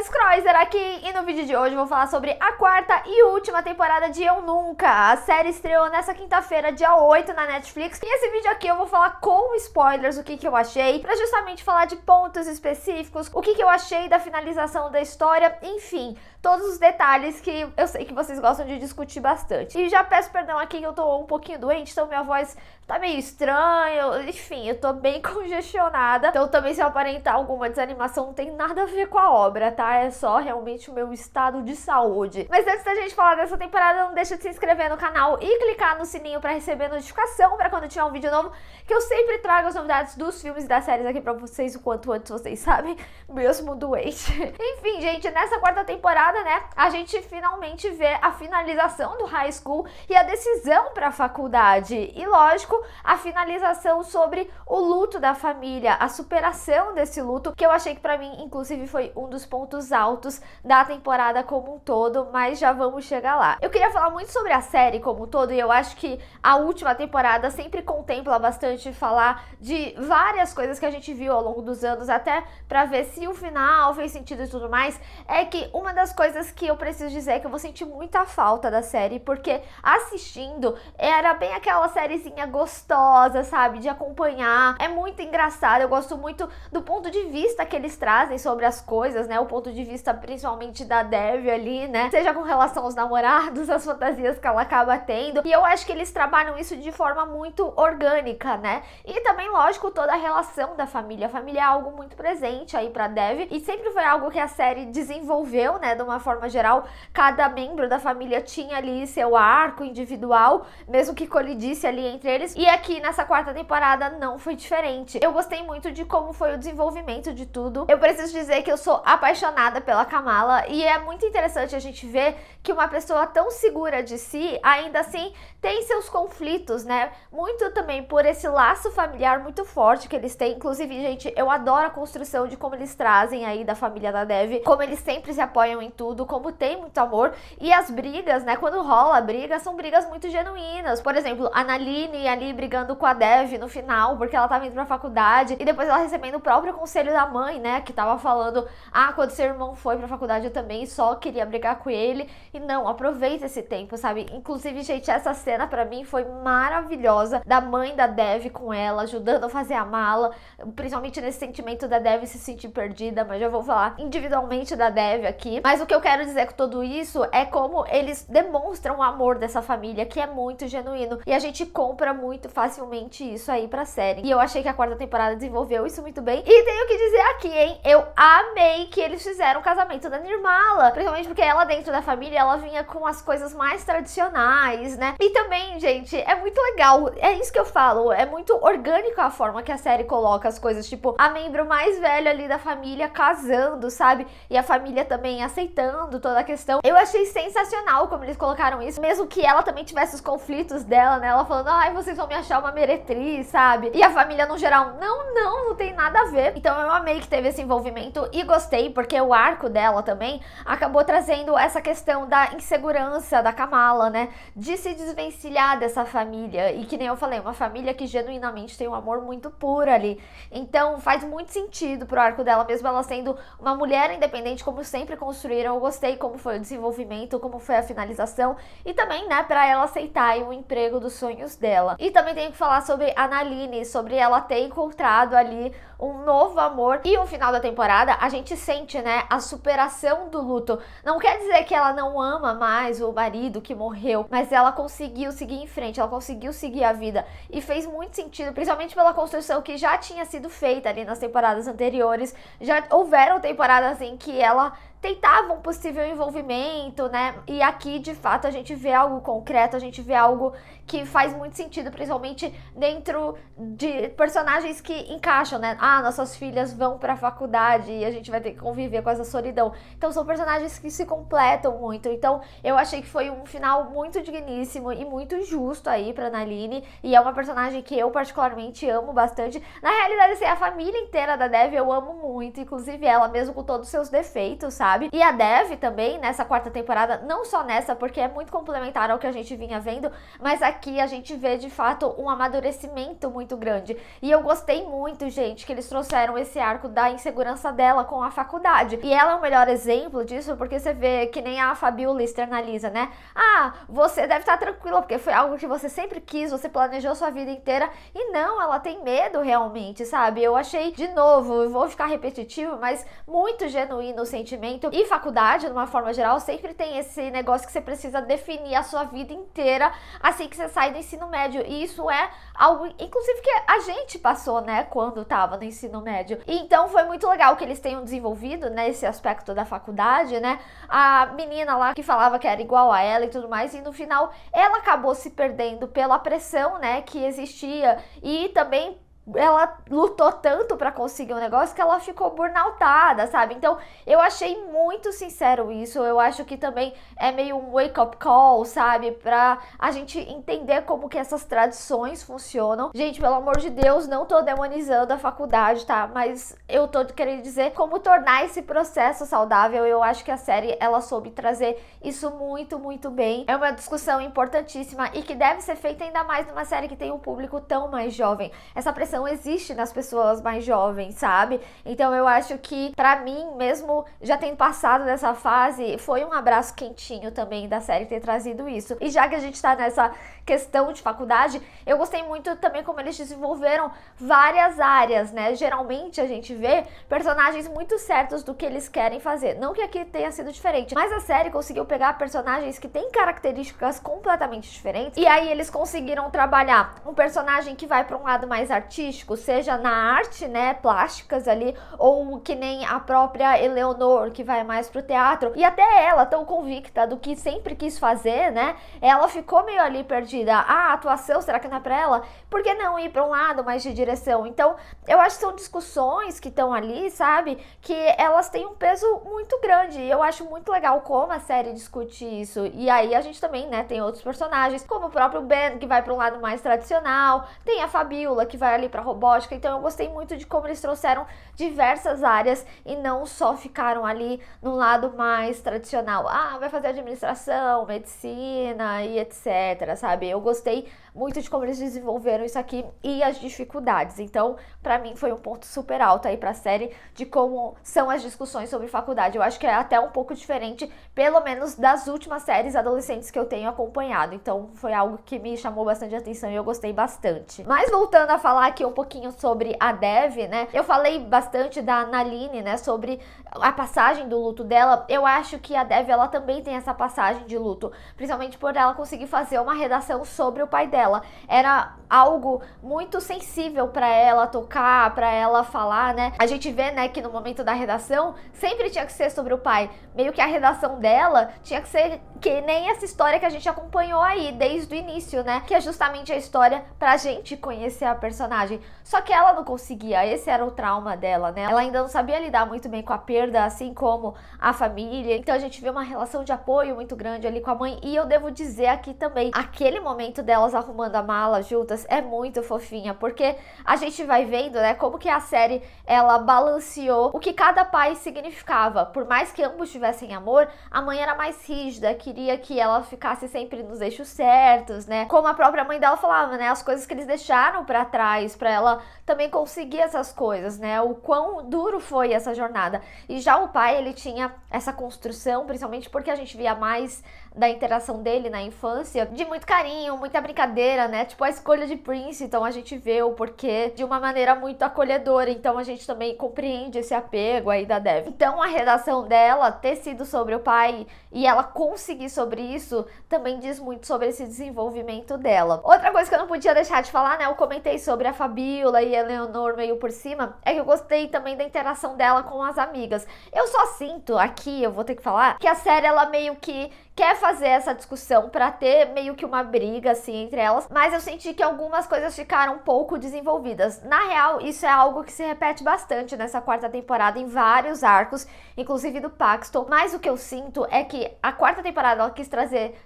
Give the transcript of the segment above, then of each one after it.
Thais Kreuzer aqui e no vídeo de hoje eu vou falar sobre a quarta e última temporada de Eu Nunca. A série estreou nessa quinta-feira, dia 8 na Netflix, e esse vídeo aqui eu vou falar com spoilers o que eu achei, pra justamente falar de pontos específicos, o que eu achei da finalização da história, enfim, todos os detalhes que eu sei que vocês gostam de discutir bastante. E já peço perdão aqui que eu tô um pouquinho doente, então minha voz tá meio estranha, enfim, eu tô bem congestionada, então também se eu aparentar alguma desanimação não tem nada a ver com a obra, tá? É só realmente o meu estado de saúde. Mas antes da gente falar dessa temporada, não deixa de se inscrever no canal e clicar no sininho pra receber notificação pra quando tiver um vídeo novo, que eu sempre trago as novidades dos filmes e das séries aqui pra vocês o quanto antes vocês sabem, mesmo doente. Enfim, gente, nessa quarta temporada, né, a gente finalmente vê a finalização do high school e a decisão pra faculdade. E lógico, a finalização sobre o luto da família, a superação desse luto, que eu achei que pra mim, inclusive, foi um dos pontos altos da temporada como um todo, mas já vamos chegar lá. Eu queria falar muito sobre a série como um todo, e eu acho que a última temporada sempre contempla bastante falar de várias coisas que a gente viu ao longo dos anos, até pra ver se o final fez sentido e tudo mais. É que uma das coisas que eu preciso dizer é que eu vou sentir muita falta da série, porque assistindo era bem aquela sériezinha gostosa, sabe, de acompanhar, é muito engraçado, eu gosto muito do ponto de vista que eles trazem sobre as coisas, né, o ponto de vista principalmente da Dev ali, né, seja com relação aos namorados, as fantasias que ela acaba tendo, e eu acho que eles trabalham isso de forma muito orgânica, né, e também, lógico, toda a relação da família. A família é algo muito presente aí pra Dev, e sempre foi algo que a série desenvolveu, né, de uma forma geral, cada membro da família tinha ali seu arco individual, mesmo que colidisse ali entre eles, e aqui nessa quarta temporada não foi diferente. Eu gostei muito de como foi o desenvolvimento de tudo. Eu preciso dizer que eu sou apaixonada pela Kamala, e é muito interessante a gente ver que uma pessoa tão segura de si, ainda assim, tem seus conflitos, né? Muito também por esse laço familiar muito forte que eles têm. Inclusive, gente, eu adoro a construção de como eles trazem aí da família da Dev, como eles sempre se apoiam em tudo, como tem muito amor, e as brigas, né? Quando rola a briga, são brigas muito genuínas. Por exemplo, a Naline ali brigando com a Dev no final, porque ela tava indo pra faculdade, e depois ela recebendo o próprio conselho da mãe, né? Que tava falando, quando seu irmão foi pra faculdade eu também só queria brigar com ele, e não, aproveita esse tempo, sabe? Inclusive, gente, essa cena pra mim foi maravilhosa, da mãe da Dev com ela, ajudando a fazer a mala, principalmente nesse sentimento da Dev se sentir perdida, mas já vou falar individualmente da Dev aqui. Mas o que eu quero dizer com tudo isso é como eles demonstram o amor dessa família, que é muito genuíno, e a gente compra muito facilmente isso aí pra série. E eu achei que a quarta temporada desenvolveu isso muito bem. E tenho que dizer aqui, hein, eu amei que eles fizeram o casamento da Nirmala, principalmente porque ela dentro da família, ela vinha com as coisas mais tradicionais, né? E também, gente, é muito legal, é isso que eu falo, é muito orgânico a forma que a série coloca as coisas, tipo, a membro mais velha ali da família casando, sabe? E a família também aceitando toda a questão. Eu achei sensacional como eles colocaram isso, mesmo que ela também tivesse os conflitos dela, né? Ela falando, ai, vocês vão me achar uma meretriz, sabe? E a família no geral, não tem nada a ver. Então eu amei que teve esse envolvimento e gostei, porque o arco dela também acabou trazendo essa questão da insegurança da Kamala, né? De se desvencilhar dessa família. E que nem eu falei, uma família que genuinamente tem um amor muito puro ali. Então faz muito sentido pro arco dela, mesmo ela sendo uma mulher independente, como sempre construíram. Eu gostei como foi o desenvolvimento, como foi a finalização, e também, né, pra ela aceitar o emprego dos sonhos dela. E também tenho que falar sobre a Naline, sobre ela ter encontrado ali um novo amor. E no final da temporada a gente sente, né, a superação do luto. Não quer dizer que ela não ama mais o marido que morreu, mas ela conseguiu seguir em frente, ela conseguiu seguir a vida, e fez muito sentido, principalmente pela construção que já tinha sido feita ali nas temporadas anteriores. Já houveram temporadas em que ela tentava um possível envolvimento, né? E aqui, de fato, a gente vê algo concreto, a gente vê algo que faz muito sentido, principalmente dentro de personagens que encaixam, né? Nossas filhas vão pra faculdade e a gente vai ter que conviver com essa solidão. Então são personagens que se completam muito. Então eu achei que foi um final muito digníssimo e muito justo aí pra Naline, e é uma personagem que eu particularmente amo bastante. Na realidade, assim, a família inteira da Dev eu amo muito, inclusive ela, mesmo com todos os seus defeitos, sabe? sabe? E a Dev também, nessa quarta temporada, não só nessa, porque é muito complementar ao que a gente vinha vendo, mas aqui a gente vê, de fato, um amadurecimento muito grande. E eu gostei muito, gente, que eles trouxeram esse arco da insegurança dela com a faculdade. E ela é o melhor exemplo disso, porque você vê que nem a Fabiola externaliza, né? Ah, você deve estar tranquila, porque foi algo que você sempre quis, você planejou sua vida inteira. E não, ela tem medo realmente, sabe? Eu achei, de novo, eu vou ficar repetitivo, mas muito genuíno o sentimento. E faculdade, de uma forma geral, sempre tem esse negócio que você precisa definir a sua vida inteira assim que você sai do ensino médio. E isso é algo, inclusive, que a gente passou, né, quando tava no ensino médio. E então foi muito legal que eles tenham desenvolvido, né, esse aspecto da faculdade, né? A menina lá que falava que era igual a ela e tudo mais, e no final ela acabou se perdendo pela pressão, né, que existia, e também ela lutou tanto pra conseguir um negócio que ela ficou burnoutada, sabe? Então, eu achei muito sincero isso. Eu acho que também é meio um wake-up call, sabe? Pra a gente entender como que essas tradições funcionam. Gente, pelo amor de Deus, não tô demonizando a faculdade, tá? Mas eu tô querendo dizer como tornar esse processo saudável. Eu acho que a série, ela soube trazer isso muito, muito bem. É uma discussão importantíssima e que deve ser feita ainda mais numa série que tem um público tão mais jovem. Essa pressão existe nas pessoas mais jovens, sabe? Então eu acho que, pra mim, mesmo já tendo passado dessa fase, foi um abraço quentinho também da série ter trazido isso. E já que a gente tá nessa questão de faculdade, eu gostei muito também como eles desenvolveram várias áreas, né? Geralmente a gente vê personagens muito certos do que eles querem fazer. Não que aqui tenha sido diferente, mas a série conseguiu pegar personagens que têm características completamente diferentes, e aí eles conseguiram trabalhar um personagem que vai pra um lado mais artístico, seja na arte, né, plásticas ali, ou que nem a própria Eleanor, que vai mais pro teatro, e até ela, tão convicta do que sempre quis fazer, né, ela ficou meio ali perdida. Ah, a atuação, será que não é pra ela? Por que não ir pra um lado mais de direção? Então, eu acho que são discussões que estão ali, sabe, que elas têm um peso muito grande, e eu acho muito legal como a série discute isso. E aí a gente também, né, tem outros personagens, como o próprio Ben, que vai pra um lado mais tradicional, tem a Fabiola, que vai ali pra robótica. Então eu gostei muito de como eles trouxeram diversas áreas e não só ficaram ali no lado mais tradicional. Ah, vai fazer administração, medicina e etc, sabe? Eu gostei muito de como eles desenvolveram isso aqui e as dificuldades. Então, pra mim foi um ponto super alto aí pra série de como são as discussões sobre faculdade. Eu acho que é até um pouco diferente, pelo menos das últimas séries adolescentes que eu tenho acompanhado. Então, foi algo que me chamou bastante atenção e eu gostei bastante. Mas voltando a falar aqui um pouquinho sobre a Dev, né? Eu falei bastante da Naline, né? Sobre a passagem do luto dela. Eu acho que a Dev, ela também tem essa passagem de luto, principalmente por ela conseguir fazer uma redação sobre o pai dela. Era algo muito sensível pra ela tocar, pra ela falar, né? A gente vê, né, que no momento da redação sempre tinha que ser sobre o pai. Meio que a redação dela tinha que ser que nem essa história que a gente acompanhou aí desde o início, né? Que é justamente a história pra gente conhecer a personagem. Só que ela não conseguia, esse era o trauma dela, né? Ela ainda não sabia lidar muito bem com a perda, assim como a família. Então a gente vê uma relação de apoio muito grande ali com a mãe. E eu devo dizer aqui também, aquele momento delas arrumando a mala juntas é muito fofinha, porque a gente vai vendo, né, como que a série, ela balanceou o que cada pai significava. Por mais que ambos tivessem amor, a mãe era mais rígida, queria que ela ficasse sempre nos eixos certos, né? Como a própria mãe dela falava, né, as coisas que eles deixaram pra trás, pra ela também conseguir essas coisas, né? O quão duro foi essa jornada. E já o pai, ele tinha essa construção, principalmente porque a gente via mais da interação dele na infância, de muito carinho, muita brincadeira, né? Tipo a escolha de Prince, então a gente vê o porquê de uma maneira muito acolhedora, então a gente também compreende esse apego aí da Dev. Então a redação dela ter sido sobre o pai e ela conseguir sobre isso, também diz muito sobre esse desenvolvimento dela. Outra coisa que eu não podia deixar de falar, né? Eu comentei sobre a Fabiola e a Eleanor meio por cima, é que eu gostei também da interação dela com as amigas. Eu só sinto aqui, eu vou ter que falar, que a série ela meio que quer fazer essa discussão pra ter meio que uma briga, assim, entre elas, mas eu senti que algumas coisas ficaram um pouco desenvolvidas. Na real, isso é algo que se repete bastante nessa quarta temporada, em vários arcos, inclusive do Paxton, mas o que eu sinto é que a quarta temporada ela quis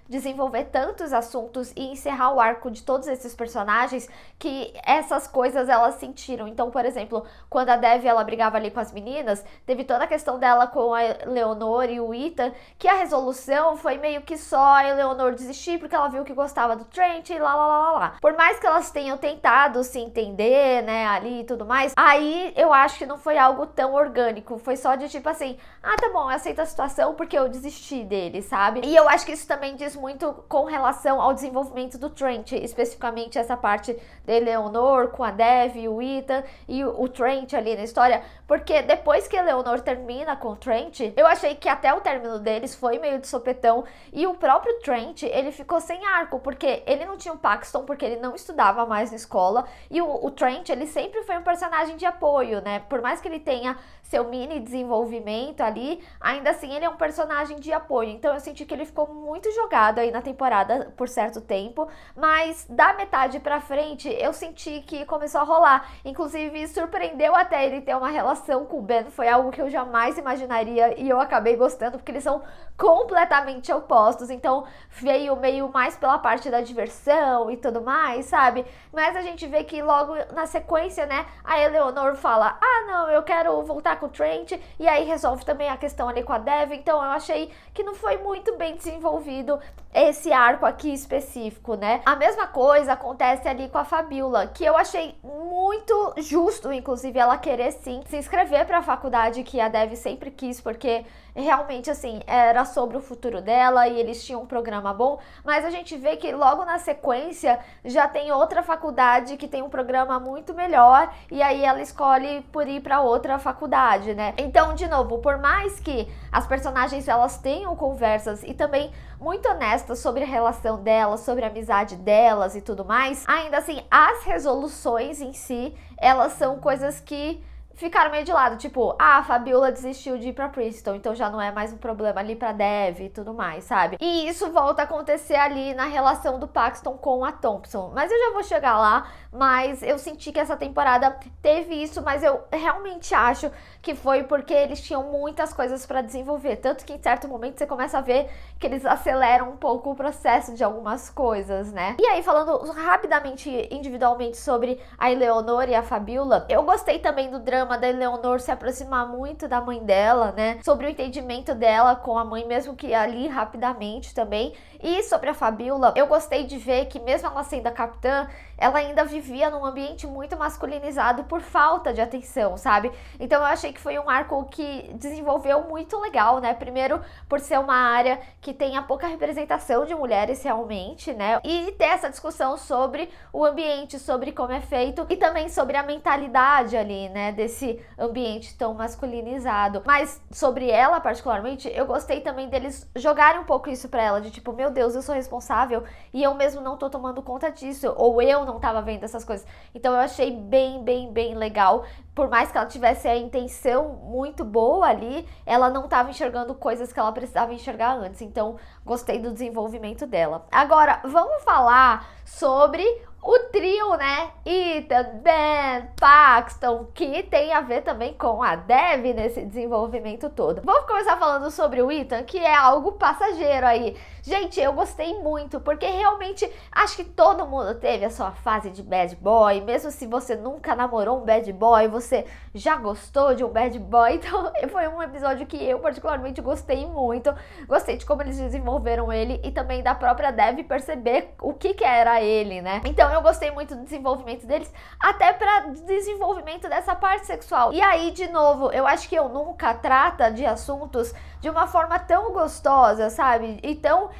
desenvolver tantos assuntos e encerrar o arco de todos esses personagens que essas coisas elas sentiram. Então, por exemplo, quando a Dev ela brigava ali com as meninas, teve toda a questão dela com a Eleanor e o Ethan, que a resolução foi meio que só a Eleanor desistir porque ela viu que gostava do Trent e lá. Por mais que elas tenham tentado se entender, né, ali e tudo mais, aí eu acho que não foi algo tão orgânico, foi só de tipo assim, ah, tá bom, eu aceito a situação porque eu desisti dele, sabe? E eu acho que isso também diz muito com relação ao desenvolvimento do Trent, especificamente essa parte da Eleanor com a Dev, o Ethan e o Trent ali na história, porque depois que a Eleanor termina com o Trent, eu achei que até o término deles foi meio de sopetão, e o próprio Trent, ele ficou sem arco, porque ele não tinha o Paxton, porque ele não estudava mais na escola, e o Trent, ele sempre foi um personagem de apoio, né, por mais que ele tenha seu mini desenvolvimento ali, ainda assim ele é um personagem de apoio, então eu senti que ele ficou muito jogado aí na temporada por certo tempo, mas da metade pra frente eu senti que começou a rolar, inclusive surpreendeu até ele ter uma relação com o Ben, foi algo que eu jamais imaginaria e eu acabei gostando, porque eles são completamente opostos, então veio meio mais pela parte da diversão e tudo mais, sabe? Mas a gente vê que logo na sequência, né, a Eleanor fala, ah não, eu quero voltar com o Trent, e aí resolve também a questão ali com a Dev, então eu achei que não foi muito bem desenvolvido esse arco aqui específico, né? A mesma coisa acontece ali com a Fabiola, que eu achei muito justo, inclusive, ela querer sim se inscrever para a faculdade que a Dev sempre quis, porque realmente, assim, era sobre o futuro dela e eles tinham um programa bom, mas a gente vê que logo na sequência já tem outra faculdade que tem um programa muito melhor e aí ela escolhe por ir para outra faculdade, né? Então, de novo, por mais que as personagens elas tenham conversas e também muito honestas sobre a relação delas, sobre a amizade delas e tudo mais, ainda assim, as resoluções em si, elas são coisas que ficaram meio de lado, tipo, ah, a Fabiola desistiu de ir pra Princeton, então já não é mais um problema ali pra Dev e tudo mais, sabe? E isso volta a acontecer ali na relação do Paxton com a Thompson, mas eu já vou chegar lá, mas eu senti que essa temporada teve isso, mas eu realmente acho que foi porque eles tinham muitas coisas pra desenvolver, tanto que em certo momento você começa a ver que eles aceleram um pouco o processo de algumas coisas, né? E aí, falando rapidamente, individualmente sobre a Eleanor e a Fabiola, eu gostei também do drama da Eleanor se aproximar muito da mãe dela, né? Sobre o entendimento dela com a mãe, mesmo que ali rapidamente também. E sobre a Fabiola, eu gostei de ver que mesmo ela sendo a capitã, ela ainda vivia num ambiente muito masculinizado por falta de atenção, sabe? Então eu achei que foi um arco que desenvolveu muito legal, né? Primeiro, por ser uma área que tenha pouca representação de mulheres realmente, né? E ter essa discussão sobre o ambiente, sobre como é feito e também sobre a mentalidade ali, né? Desse ambiente tão masculinizado. Mas sobre ela, particularmente, eu gostei também deles jogarem um pouco isso pra ela, de tipo, meu Deus, eu sou responsável e eu mesmo não tô tomando conta disso, ou eu não tava vendo essas coisas. Então eu achei bem legal. Por mais que ela tivesse a intenção muito boa ali, ela não estava enxergando coisas que ela precisava enxergar antes. Então, gostei do desenvolvimento dela. Agora, vamos falar sobre o trio, né? Ethan, Ben, Paxton, que tem a ver também com a Dev nesse desenvolvimento todo. Vamos começar falando sobre o Ethan, que é algo passageiro aí. Gente, eu gostei muito, porque realmente acho que todo mundo teve a sua fase de bad boy, mesmo se você nunca namorou um bad boy, você já gostou de um bad boy. Então foi um episódio que eu particularmente gostei muito, gostei de como eles desenvolveram ele e também da própria Dev perceber o que era ele, né? Então eu gostei muito do desenvolvimento deles, até para desenvolvimento dessa parte sexual. E aí, de novo, eu acho que Eu Nunca trata de assuntos de uma forma tão gostosa, sabe? E tão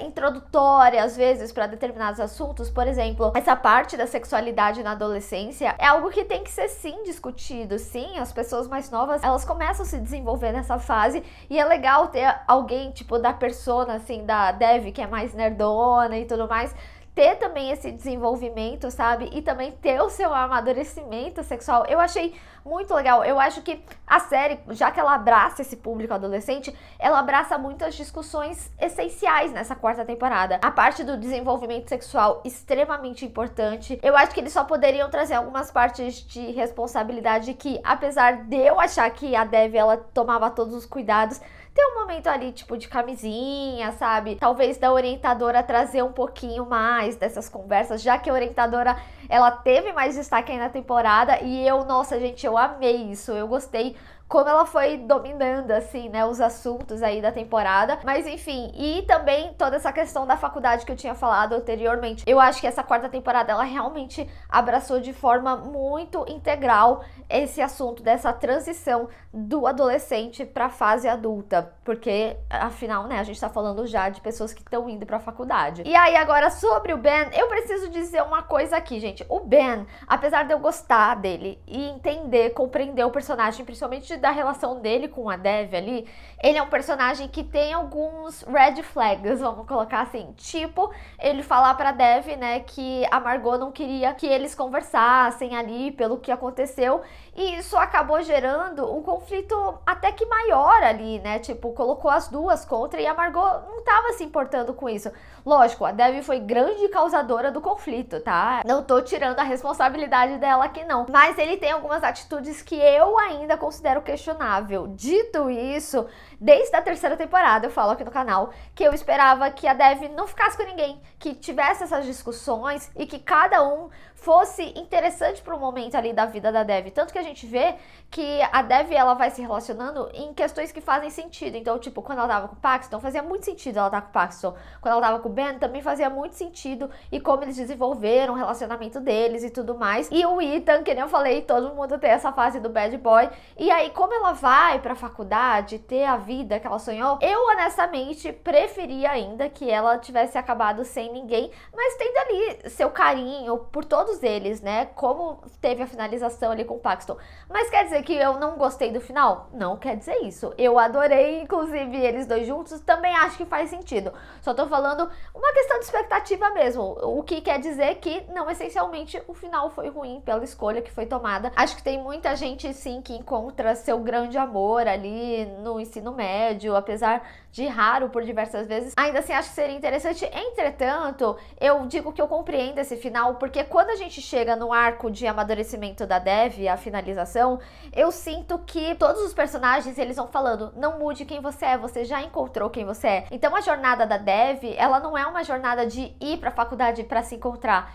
introdutória, às vezes, para determinados assuntos. Por exemplo, essa parte da sexualidade na adolescência é algo que tem que ser, sim, discutido. Sim, as pessoas mais novas, elas começam a se desenvolver nessa fase e é legal ter alguém, tipo, da persona, assim, da Dev, que é mais nerdona e tudo mais, ter também esse desenvolvimento, sabe? E também ter o seu amadurecimento sexual. Eu achei muito legal. Eu acho que a série, já que ela abraça esse público adolescente, ela abraça muitas discussões essenciais nessa quarta temporada. A parte do desenvolvimento sexual, extremamente importante. Eu acho que eles só poderiam trazer algumas partes de responsabilidade que, apesar de eu achar que a Dev, ela tomava todos os cuidados, tem um momento ali, tipo, de camisinha, sabe? Talvez da orientadora trazer um pouquinho mais dessas conversas, já que a orientadora, ela teve mais destaque aí na temporada e eu, nossa, gente, eu amei isso, eu gostei como ela foi dominando, assim, né, os assuntos aí da temporada. Mas enfim, e também toda essa questão da faculdade que eu tinha falado anteriormente. Eu acho que essa quarta temporada, ela realmente abraçou de forma muito integral esse assunto dessa transição do adolescente pra fase adulta. Porque, afinal, né, a gente tá falando já de pessoas que estão indo pra faculdade. E aí, agora, sobre o Ben, eu preciso dizer uma coisa aqui, gente. O Ben, apesar de eu gostar dele e entender, compreender o personagem, principalmente da relação dele com a Dev ali, ele é um personagem que tem alguns red flags, vamos colocar assim, tipo, ele falar pra Dev, né, que a Margot não queria que eles conversassem ali pelo que aconteceu, e isso acabou gerando um conflito até que maior ali, né, tipo, colocou as duas contra e a Margot não tava se importando com isso. Lógico, a Dev foi grande causadora do conflito, tá? Não tô tirando a responsabilidade dela aqui não, mas ele tem algumas atitudes que eu ainda considero questionável. Dito isso, desde a terceira temporada, eu falo aqui no canal, que eu esperava que a Dev não ficasse com ninguém, que tivesse essas discussões e que cada um fosse interessante pro momento ali da vida da Dev. Tanto que a gente vê que a Dev, ela vai se relacionando em questões que fazem sentido. Então, tipo, quando ela tava com o Paxton, fazia muito sentido ela estar com o Paxton. Quando ela tava com o Ben, também fazia muito sentido. E como eles desenvolveram o relacionamento deles e tudo mais. E o Ethan, que nem eu falei, todo mundo tem essa fase do bad boy. E aí, como ela vai pra faculdade, ter a vida que ela sonhou, eu honestamente preferia ainda que ela tivesse acabado sem ninguém, mas tendo ali seu carinho por todos eles, né? Como teve a finalização ali com o Paxton. Mas quer dizer que eu não gostei do final? Não quer dizer isso. Eu adorei, inclusive, eles dois juntos, também acho que faz sentido. Só tô falando uma questão de expectativa mesmo, o que quer dizer que não essencialmente o final foi ruim pela escolha que foi tomada. Acho que tem muita gente, sim, que encontra seu grande amor ali no ensino médio, apesar de raro por diversas vezes. Ainda assim, acho que seria interessante. Entretanto, eu digo que eu compreendo esse final, porque quando a gente chega no arco de amadurecimento da Dev, a finalização, eu sinto que todos os personagens, eles vão falando, não mude quem você já encontrou quem você é. Então a jornada da Dev, ela não é uma jornada de ir pra faculdade pra se encontrar.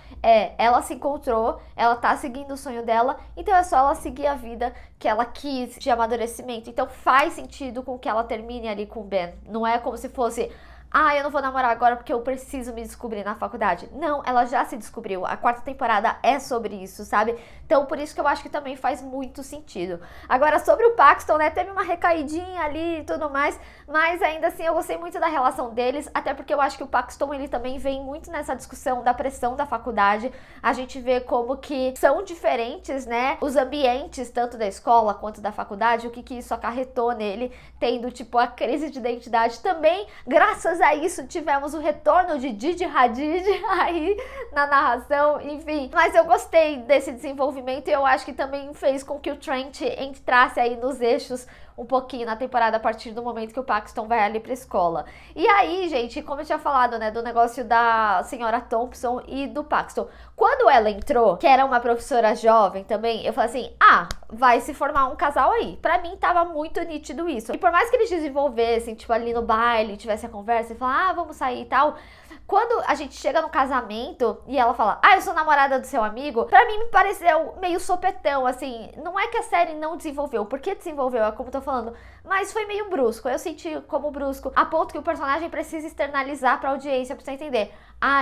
Ela se encontrou, ela tá seguindo o sonho dela, então é só ela seguir a vida que ela quis de amadurecimento. Então faz sentido com que ela termine ali com o Ben. Não é como se fosse, eu não vou namorar agora porque eu preciso me descobrir na faculdade. Não, ela já se descobriu. A quarta temporada é sobre isso, sabe? Então, por isso que eu acho que também faz muito sentido. Agora, sobre o Paxton, né? Teve uma recaidinha ali e tudo mais, mas ainda assim eu gostei muito da relação deles, até porque eu acho que o Paxton, ele também vem muito nessa discussão da pressão da faculdade. A gente vê como que são diferentes, né? Os ambientes, tanto da escola quanto da faculdade, o que isso acarretou nele, tendo, tipo, a crise de identidade também, graças a isso tivemos o retorno de Gigi Hadid aí na narração, enfim. Mas eu gostei desse desenvolvimento e eu acho que também fez com que o Trent entrasse aí nos eixos um pouquinho na temporada a partir do momento que o Paxton vai ali pra escola. E aí, gente, como eu tinha falado, né, do negócio da senhora Thompson e do Paxton. Quando ela entrou, que era uma professora jovem também, eu falei assim, vai se formar um casal aí. Pra mim, tava muito nítido isso. E por mais que eles desenvolvessem, tipo, ali no baile, tivesse a conversa e falar, vamos sair e tal, quando a gente chega no casamento e ela fala, eu sou namorada do seu amigo, pra mim me pareceu meio sopetão, assim, não é que a série não desenvolveu, porque desenvolveu, é como eu tô falando, mas foi meio brusco, eu senti como brusco, a ponto que o personagem precisa externalizar pra audiência, pra você entender,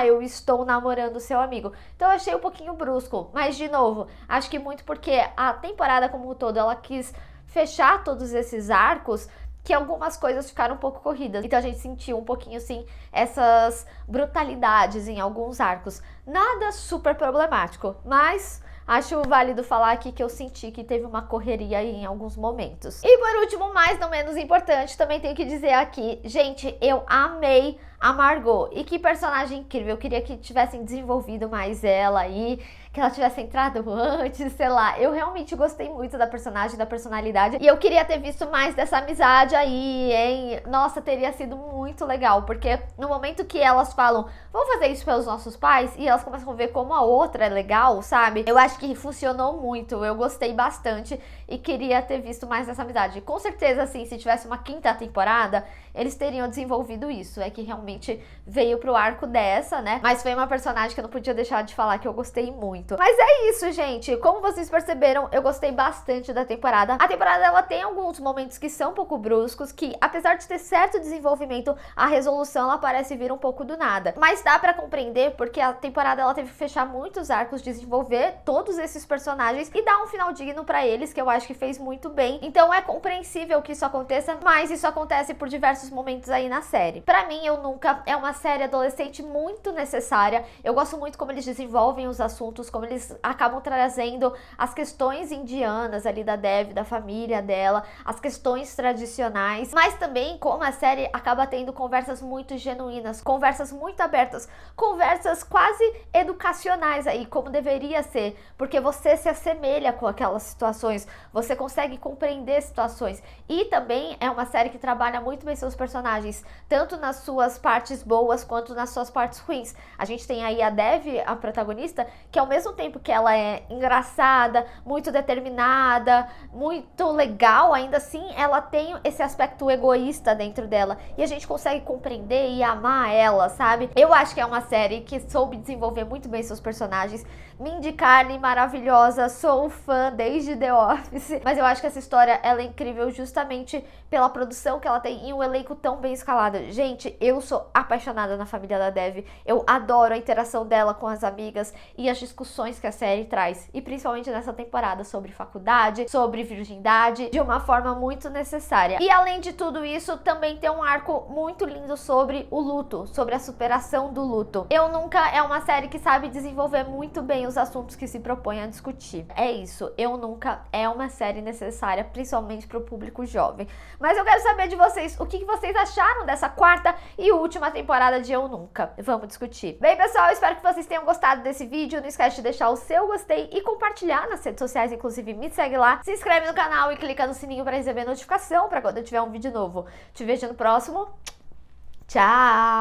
eu estou namorando o seu amigo. Então eu achei um pouquinho brusco, mas de novo, acho que muito porque a temporada como um todo, ela quis fechar todos esses arcos, que algumas coisas ficaram um pouco corridas. Então a gente sentiu um pouquinho, assim, essas brutalidades em alguns arcos. Nada super problemático, mas acho válido falar aqui que eu senti que teve uma correria aí em alguns momentos. E por último, mas não menos importante, também tenho que dizer aqui, gente, eu amei a Margot. E que personagem incrível, eu queria que tivessem desenvolvido mais ela aí, que ela tivesse entrado antes, sei lá. Eu realmente gostei muito da personagem, da personalidade, e eu queria ter visto mais dessa amizade aí, hein? Nossa, teria sido muito legal, porque no momento que elas falam, vamos fazer isso pelos nossos pais, e elas começam a ver como a outra é legal, sabe? Eu acho que funcionou muito, eu gostei bastante e queria ter visto mais dessa amizade. Com certeza, assim, se tivesse uma quinta temporada, eles teriam desenvolvido isso. É que realmente veio pro arco dessa, né? Mas foi uma personagem que eu não podia deixar de falar que eu gostei muito. Mas é isso, gente. Como vocês perceberam, eu gostei bastante da temporada. A temporada, ela tem alguns momentos que são um pouco bruscos, que apesar de ter certo desenvolvimento, a resolução, ela parece vir um pouco do nada. Mas dá pra compreender, porque a temporada, ela teve que fechar muitos arcos, desenvolver todos esses personagens e dar um final digno pra eles, que eu acho que fez muito bem. Então é compreensível que isso aconteça, mas isso acontece por diversos momentos aí na série. Pra mim, Eu Nunca é uma série adolescente muito necessária. Eu gosto muito como eles desenvolvem os assuntos, como eles acabam trazendo as questões indianas ali da Dev, da família dela, as questões tradicionais, mas também como a série acaba tendo conversas muito genuínas, conversas muito abertas, conversas quase educacionais aí, como deveria ser, porque você se assemelha com aquelas situações, você consegue compreender situações. E também é uma série que trabalha muito bem seus personagens, tanto nas suas partes boas quanto nas suas partes ruins. A gente tem aí a Dev, a protagonista, que ao mesmo tempo que ela é engraçada, muito determinada, muito legal, ainda assim ela tem esse aspecto egoísta dentro dela, e a gente consegue compreender e amar ela, sabe? Eu acho que é uma série que soube desenvolver muito bem seus personagens. Mindy Kaling, maravilhosa, sou fã desde The Office, mas eu acho que essa história, ela é incrível justamente pela produção que ela tem e um elenco tão bem escalado. Gente, eu sou apaixonada na família da Dev, eu adoro a interação dela com as amigas e as discussões que a série traz, e principalmente nessa temporada sobre faculdade, sobre virgindade, de uma forma muito necessária. E além de tudo isso, também tem um arco muito lindo sobre o luto, sobre a superação do luto. Eu Nunca é uma série que sabe desenvolver muito bem os assuntos que se propõe a discutir. É isso, Eu Nunca é uma série necessária, principalmente para o público jovem. Mas eu quero saber de vocês, o que vocês acharam dessa quarta e última temporada de Eu Nunca? Vamos discutir. Bem, pessoal, eu espero que vocês tenham gostado desse vídeo. Não esquece de deixar o seu gostei e compartilhar nas redes sociais, inclusive me segue lá. Se inscreve no canal e clica no sininho para receber notificação para quando eu tiver um vídeo novo. Te vejo no próximo. Tchau!